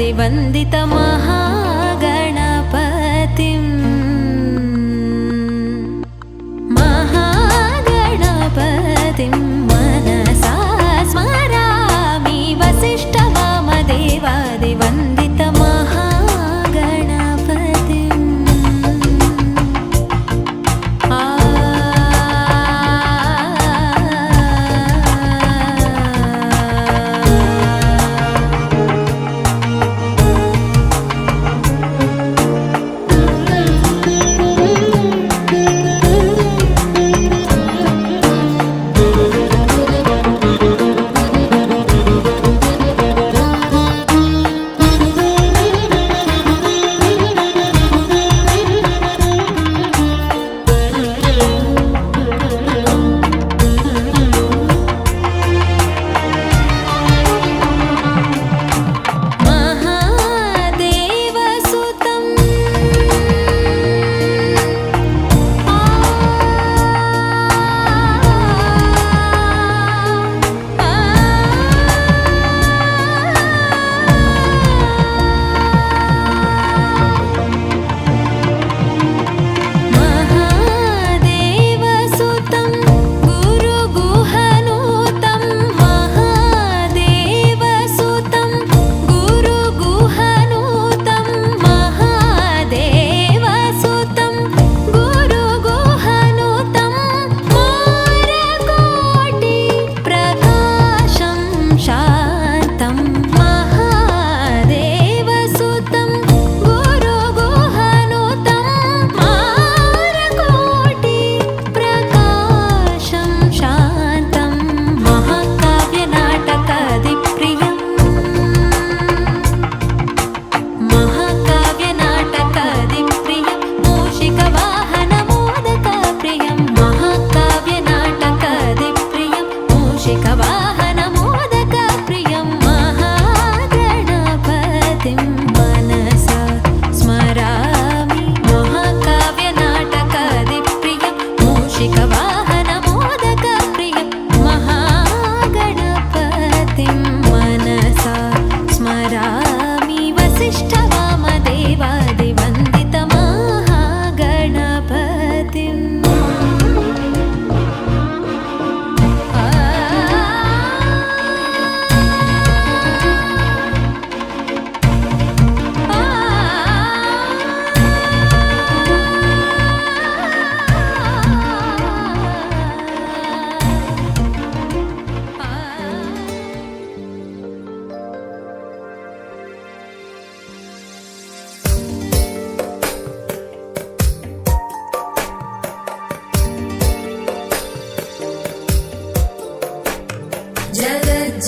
महागणपतिम् महागणपतिं मनसा स्मरामि वसिष्ठवामदेवादिवन्दित महागणपतिम्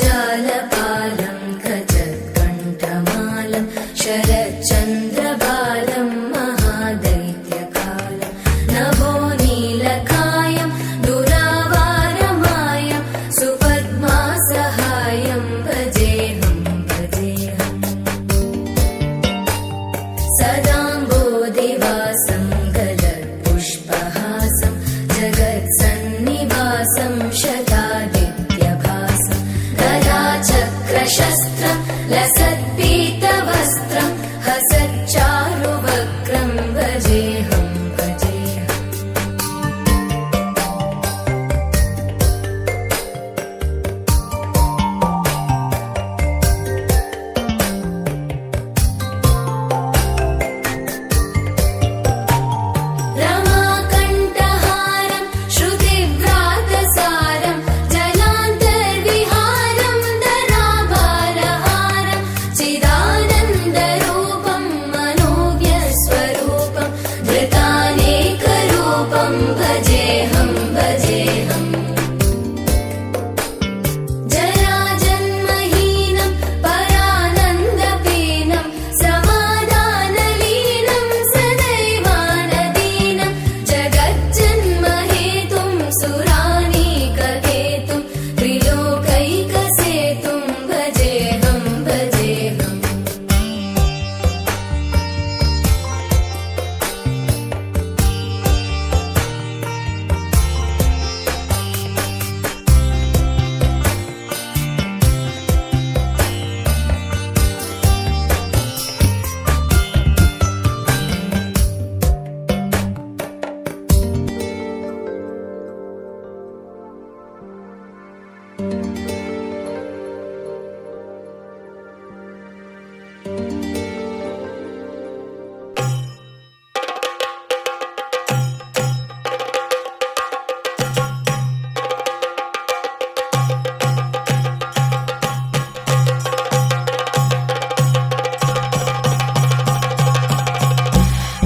जगज्जालपालं गजत्कण्ठमालं शरच्चन्द्रबालं महादैत्यकालं नभो नीलकायं दुरावारमायं सुपद्मासहायं भजेऽहं भजेऽहम् सदाम्बोधिवासं गलत्पुष्पहासं जगत्सन्निवासं शतादित्यभासं गदाचक्रशस्त्रं लसत्पीतवस्त्रं हसच्चारुवक्त्रं भजेऽहं भजेऽहम् रमाकण्ठहारं श्रुतिव्रातसारं जलान्तर्विहारं धराभारहारं चिदानन्दरूपं मनो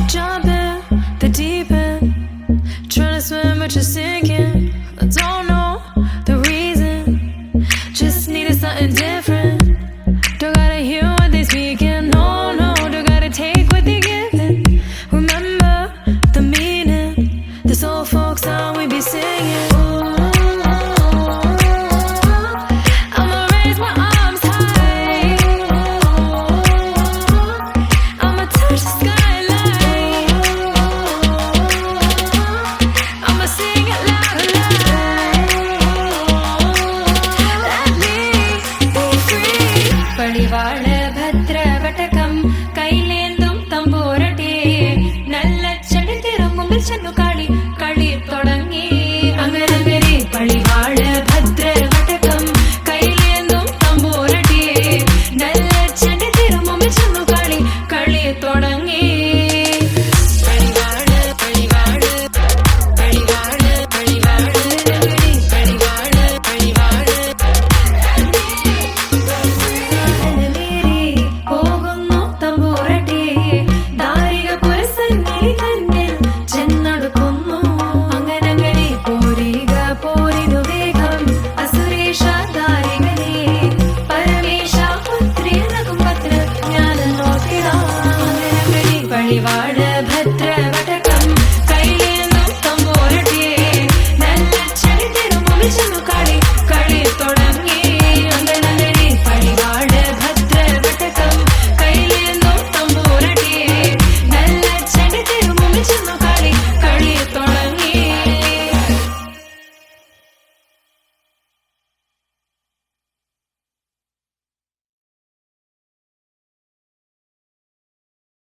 Jump in the deep end, trying to swim but you're sinking. I don't know the reason, just needed something different. Don't gotta hear what they speaking, no, no, don't gotta take what they giving. Remember the meaning, this old folk song we be singing. I'ma raise my arms high, I'ma touch the skyline, I'ma sing it loud and loud. Let me be free. പടിവാള ഭദ്രവടകം കൈലേന്തും തമ്പൂരട്ടി നല്ല ചെടി തിരുമുമ്പിൽ ചെന്നു കളി കളി തുടങ്ങി അങ്ങനെ പടിവാള ഭദ്രവടകം കൈലേന്തും തമ്പൂരട്ടി നല്ല ചെടി തിരുമുമ്പിൽ ചെന്നു കളി കളി തുടങ്ങി പടിവാള പടിവാള പടിവാള പടിവാള പടിവാള പടിവാള പോകുന്നു തമ്പൂരട്ടി ദാരിക പുരസന്നിധി തന്നിൽ ചെന്നടുക്കുന്നു അങ്ങനങ്ങനെ പോരിക പോരിനു വേഗം അസുരേഷ ദാരികനെ പരമേശ പുത്രി നകുംപത്ര ജ്ഞാന നോക്കിടാ അങ്ങനങ്ങനെ പഴിവാ